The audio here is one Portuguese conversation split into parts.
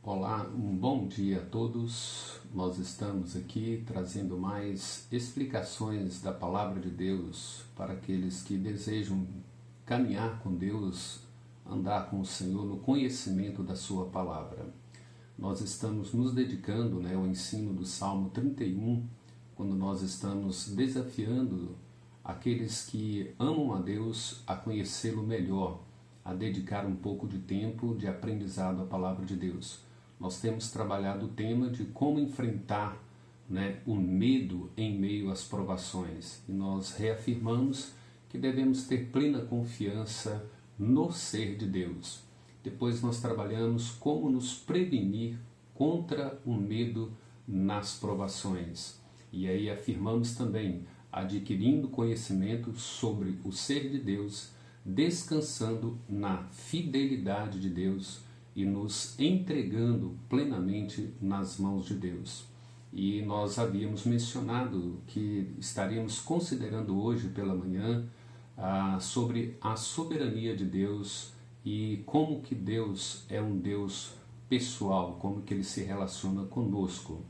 Olá, um bom dia a todos. Nós estamos aqui trazendo mais explicações da Palavra de Deus para aqueles que desejam caminhar com Deus, andar com o Senhor no conhecimento da Sua Palavra. Nós estamos nos dedicando ao ensino do Salmo 31, quando nós estamos desafiando aqueles que amam a Deus a conhecê-lo melhor, a dedicar um pouco de tempo de aprendizado à Palavra de Deus. Nós temos trabalhado o tema de como enfrentar o medo em meio às provações. E nós reafirmamos que devemos ter plena confiança no ser de Deus. Depois nós trabalhamos como nos prevenir contra o medo nas provações. E aí afirmamos também, adquirindo conhecimento sobre o ser de Deus, descansando na fidelidade de Deus e nos entregando plenamente nas mãos de Deus. E nós havíamos mencionado que estaríamos considerando hoje pela manhã sobre a soberania de Deus e como que Deus é um Deus pessoal, como que Ele se relaciona conosco.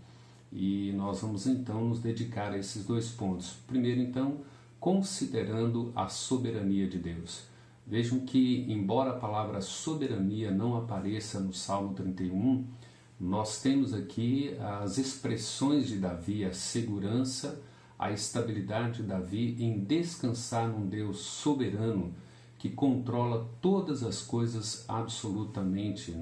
E nós vamos então nos dedicar a esses dois pontos. Primeiro então, considerando a soberania de Deus. Vejam que, embora a palavra soberania não apareça no Salmo 31, nós temos aqui as expressões de Davi, a segurança, a estabilidade de Davi em descansar num Deus soberano que controla todas as coisas absolutamente,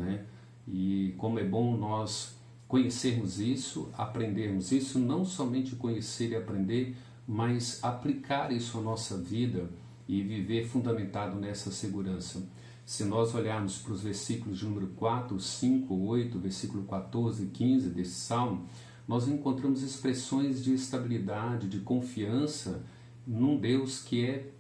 E como é bom nós conhecermos isso, aprendermos isso, não somente conhecer e aprender, mas aplicar isso à nossa vida e viver fundamentado nessa segurança. Se nós olharmos para os versículos de número 4, 5, 8, versículo 14 e 15 desse salmo, nós encontramos expressões de estabilidade, de confiança num Deus que é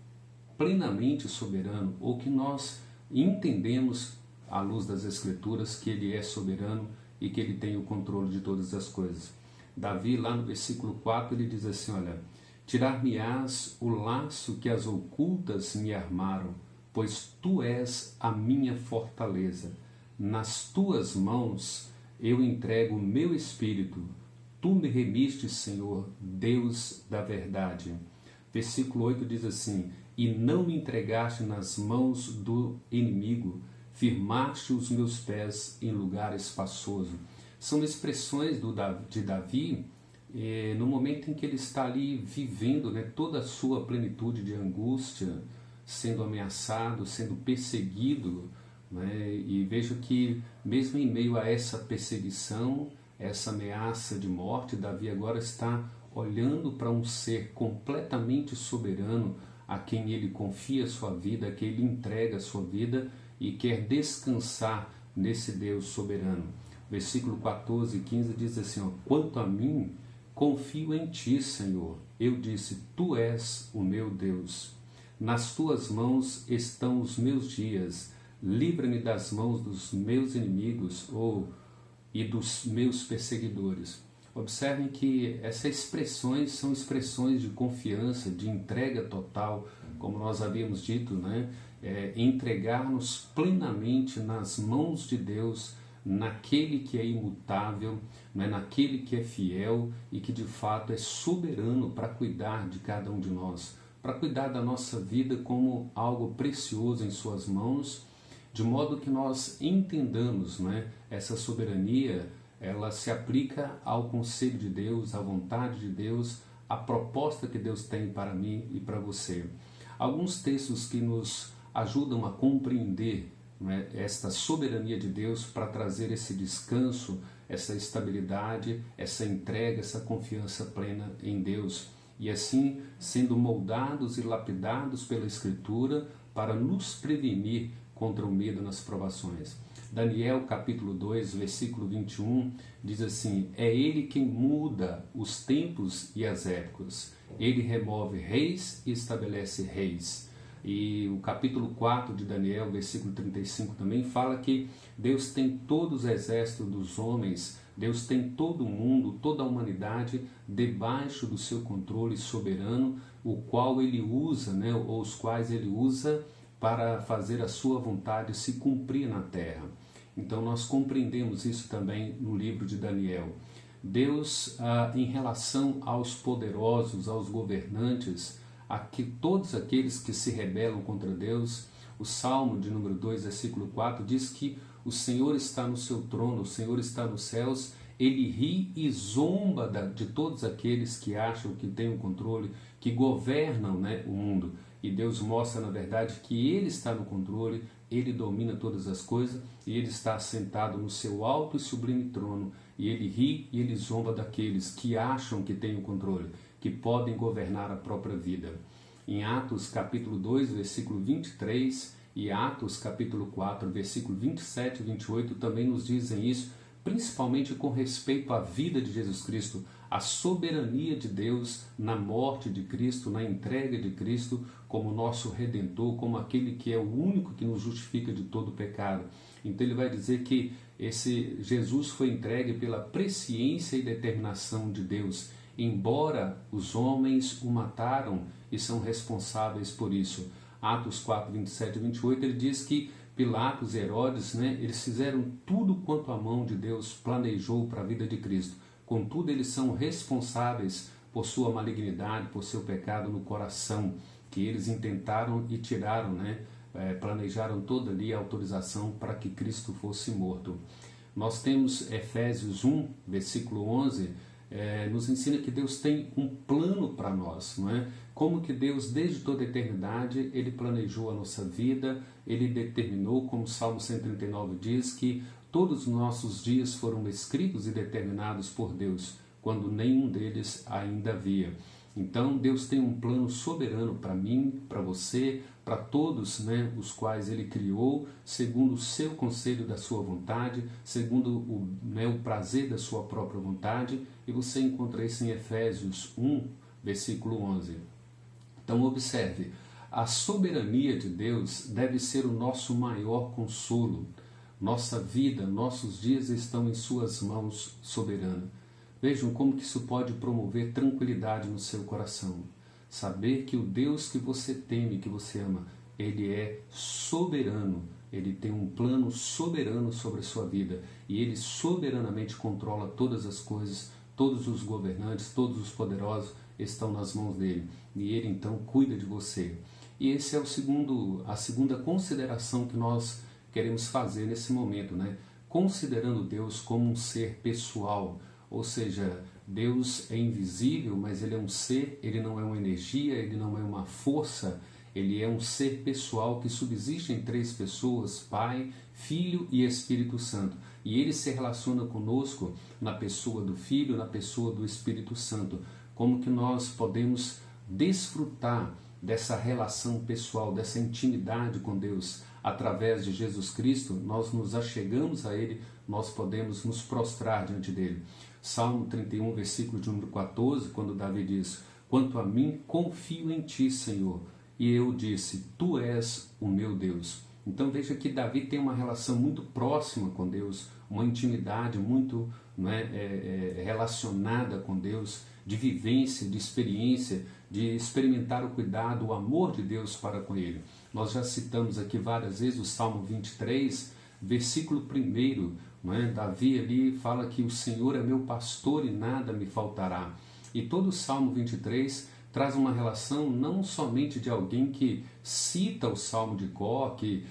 plenamente soberano, ou que nós entendemos à luz das Escrituras que Ele é soberano e que Ele tem o controle de todas as coisas. Davi, lá no versículo 4, ele diz assim, olha: tirar-me-ás o laço que as ocultas me armaram, pois Tu és a minha fortaleza. Nas Tuas mãos eu entrego o meu espírito. Tu me remiste, Senhor, Deus da verdade. Versículo 8 diz assim: e não me entregaste nas mãos do inimigo, firmaste os meus pés em lugar espaçoso. São expressões de Davi no momento em que ele está ali vivendo toda a sua plenitude de angústia, sendo ameaçado, sendo perseguido, e vejo que mesmo em meio a essa perseguição, essa ameaça de morte, Davi agora está olhando para um ser completamente soberano, a quem ele confia a sua vida, a quem ele entrega a sua vida e quer descansar nesse Deus soberano. Versículo 14 e 15 diz assim, quanto a mim, confio em Ti, Senhor. Eu disse, Tu és o meu Deus. Nas Tuas mãos estão os meus dias. Livra-me das mãos dos meus inimigos e dos meus perseguidores. Observem que essas expressões são expressões de confiança, de entrega total, como nós havíamos dito, entregar-nos plenamente nas mãos de Deus, naquele que é imutável, naquele que é fiel e que de fato é soberano para cuidar de cada um de nós, para cuidar da nossa vida como algo precioso em Suas mãos, de modo que nós entendamos essa soberania. Ela se aplica ao conselho de Deus, à vontade de Deus, à proposta que Deus tem para mim e para você. Alguns textos que nos ajudam a compreender esta soberania de Deus para trazer esse descanso, essa estabilidade, essa entrega, essa confiança plena em Deus. E assim, sendo moldados e lapidados pela Escritura para nos prevenir contra o medo nas provações. Daniel capítulo 2, versículo 21, diz assim, é Ele quem muda os tempos e as épocas. Ele remove reis e estabelece reis. E o capítulo 4 de Daniel, versículo 35 também fala que Deus tem todos os exércitos dos homens, Deus tem todo o mundo, toda a humanidade debaixo do seu controle soberano, o qual Ele usa, ou os quais Ele usa para fazer a sua vontade se cumprir na terra. Então nós compreendemos isso também no livro de Daniel. Deus, em relação aos poderosos, aos governantes, todos aqueles que se rebelam contra Deus, o Salmo de número 2, versículo 4, diz que o Senhor está no seu trono, o Senhor está nos céus, ele ri e zomba de todos aqueles que acham que têm o controle, que governam, né, o mundo. E Deus mostra, na verdade, que Ele está no controle, Ele domina todas as coisas, e Ele está assentado no seu alto e sublime trono, e Ele ri e Ele zomba daqueles que acham que têm o controle, que podem governar a própria vida. Em Atos capítulo 2, versículo 23, e Atos capítulo 4, versículo 27 e 28 também nos dizem isso, principalmente com respeito à vida de Jesus Cristo, a soberania de Deus na morte de Cristo, na entrega de Cristo como nosso Redentor, como aquele que é o único que nos justifica de todo pecado. Então ele vai dizer que esse Jesus foi entregue pela presciência e determinação de Deus, embora os homens o mataram e são responsáveis por isso. Atos 4, 27 e 28, ele diz que Pilatos e Herodes, eles fizeram tudo quanto a mão de Deus planejou para a vida de Cristo. Contudo, eles são responsáveis por sua malignidade, por seu pecado no coração, que eles intentaram e tiraram, planejaram toda ali a autorização para que Cristo fosse morto. Nós temos Efésios 1, versículo 11, nos ensina que Deus tem um plano para nós, não é? Como que Deus, desde toda a eternidade, Ele planejou a nossa vida, Ele determinou, como o Salmo 139 diz, que todos os nossos dias foram escritos e determinados por Deus, quando nenhum deles ainda havia. Então Deus tem um plano soberano para mim, para você, para todos, os quais Ele criou, segundo o seu conselho da sua vontade, segundo o prazer da sua própria vontade, e você encontra isso em Efésios 1, versículo 11. Então observe, a soberania de Deus deve ser o nosso maior consolo. Nossa vida, nossos dias estão em suas mãos soberanas. Vejam como que isso pode promover tranquilidade no seu coração. Saber que o Deus que você teme, que você ama, Ele é soberano. Ele tem um plano soberano sobre a sua vida. E Ele soberanamente controla todas as coisas, todos os governantes, todos os poderosos estão nas mãos dele. E Ele então cuida de você. E esse é a segunda consideração que nós queremos fazer nesse momento, considerando Deus como um ser pessoal, ou seja, Deus é invisível, mas Ele é um ser, Ele não é uma energia, Ele não é uma força, Ele é um ser pessoal que subsiste em três pessoas, Pai, Filho e Espírito Santo. E Ele se relaciona conosco na pessoa do Filho, na pessoa do Espírito Santo. Como que nós podemos desfrutar dessa relação pessoal, dessa intimidade com Deus? Através de Jesus Cristo, nós nos achegamos a Ele, nós podemos nos prostrar diante dEle. Salmo 31, versículo de número 14, quando Davi diz: quanto a mim, confio em Ti, Senhor. E eu disse, Tu és o meu Deus. Então veja que Davi tem uma relação muito próxima com Deus, uma intimidade muito relacionada com Deus, de vivência, de experiência, de experimentar o cuidado, o amor de Deus para com ele. Nós já citamos aqui várias vezes o Salmo 23, versículo 1, Davi ali fala que o Senhor é meu pastor e nada me faltará. E todo o Salmo 23 traz uma relação não somente de alguém que cita o Salmo de cor, que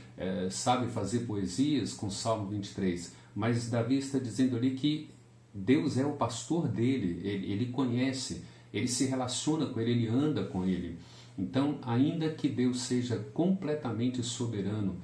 sabe fazer poesias com o Salmo 23, mas Davi está dizendo ali que Deus é o pastor dele, ele conhece, ele se relaciona com ele, ele anda com ele. Então, ainda que Deus seja completamente soberano,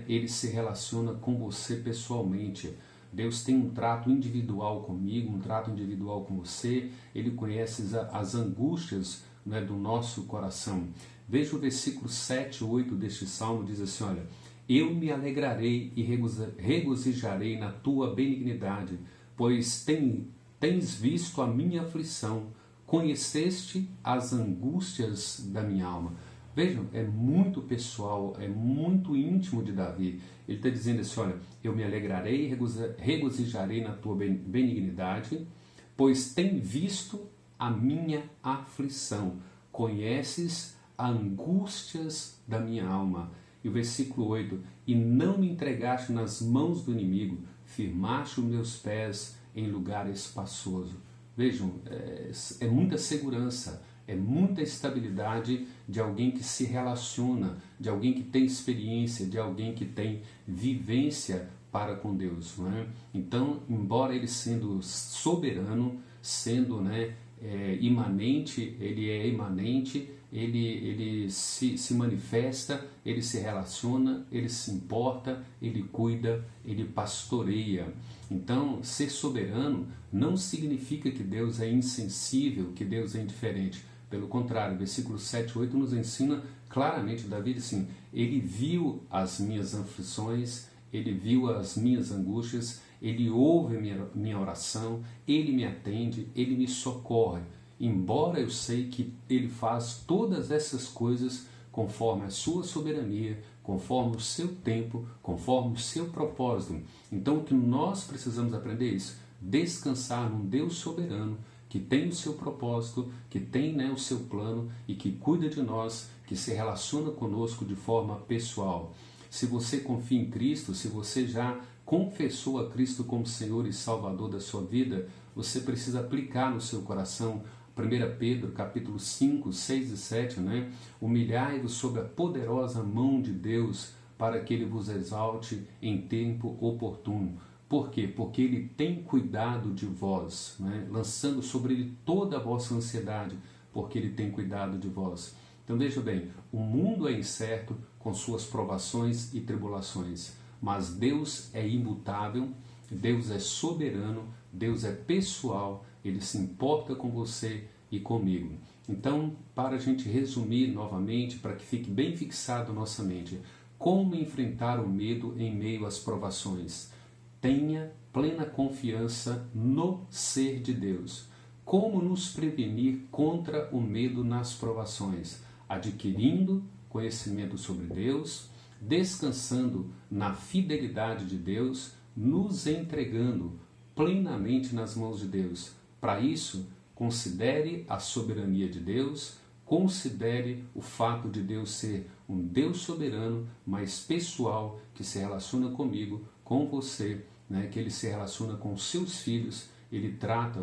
ele se relaciona com você pessoalmente. Deus tem um trato individual comigo, um trato individual com você, Ele conhece as angústias do nosso coração. Veja o versículo 7 e 8 deste salmo, diz assim, olha, eu me alegrarei e regozijarei na tua benignidade, pois tens visto a minha aflição, conheceste as angústias da minha alma. Vejam, é muito pessoal, é muito íntimo de Davi. Ele está dizendo assim, olha, eu me alegrarei e regozijarei na tua benignidade, pois tem visto a minha aflição, conheces as angústias da minha alma. E o versículo 8, e não me entregaste nas mãos do inimigo, firmaste os meus pés em lugar espaçoso. Vejam, é muita segurança, é muita estabilidade de alguém que se relaciona, de alguém que tem experiência, de alguém que tem vivência para com Deus. Não é? Então, embora ele sendo soberano, sendo imanente, ele é imanente, ele se manifesta, ele se relaciona, ele se importa, ele cuida, ele pastoreia. Então, ser soberano não significa que Deus é insensível, que Deus é indiferente. Pelo contrário, versículos 7 e 8 nos ensina claramente, Davi diz assim, ele viu as minhas aflições, ele viu as minhas angústias, ele ouve minha oração, ele me atende, ele me socorre. Embora eu sei que ele faz todas essas coisas conforme a sua soberania, conforme o seu tempo, conforme o seu propósito. Então o que nós precisamos aprender é isso, descansar num Deus soberano, que tem o seu propósito, que tem o seu plano e que cuida de nós, que se relaciona conosco de forma pessoal. Se você confia em Cristo, se você já confessou a Cristo como Senhor e Salvador da sua vida, você precisa aplicar no seu coração 1 Pedro, capítulo 5, 6 e 7, humilhai-vos sob a poderosa mão de Deus para que Ele vos exalte em tempo oportuno. Por quê? Porque Ele tem cuidado de vós, lançando sobre Ele toda a vossa ansiedade, porque Ele tem cuidado de vós. Então veja bem, o mundo é incerto com suas provações e tribulações, mas Deus é imutável, Deus é soberano, Deus é pessoal, Ele se importa com você e comigo. Então, para a gente resumir novamente, para que fique bem fixado na nossa mente, como enfrentar o medo em meio às provações? Tenha plena confiança no ser de Deus. Como nos prevenir contra o medo nas provações? Adquirindo conhecimento sobre Deus, descansando na fidelidade de Deus, nos entregando plenamente nas mãos de Deus. Para isso, considere a soberania de Deus, considere o fato de Deus ser um Deus soberano, mas pessoal, que se relaciona comigo, com você, que Ele se relaciona com os seus filhos, Ele trata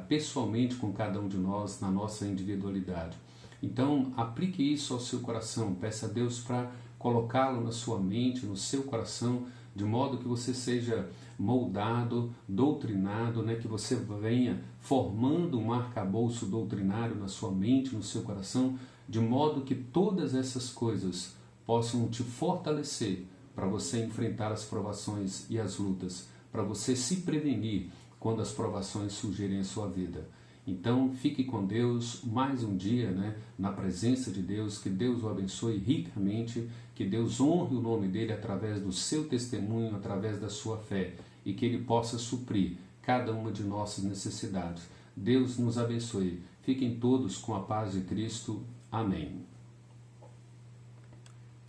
pessoalmente com cada um de nós na nossa individualidade. Então, aplique isso ao seu coração, peça a Deus para colocá-lo na sua mente, no seu coração, de modo que você seja moldado, doutrinado, que você venha formando um arcabouço doutrinário na sua mente, no seu coração, de modo que todas essas coisas possam te fortalecer para você enfrentar as provações e as lutas, para você se prevenir quando as provações surgirem em sua vida. Então, fique com Deus mais um dia, na presença de Deus, que Deus o abençoe ricamente, que Deus honre o nome dEle através do seu testemunho, através da sua fé, e que Ele possa suprir cada uma de nossas necessidades. Deus nos abençoe. Fiquem todos com a paz de Cristo. Amém.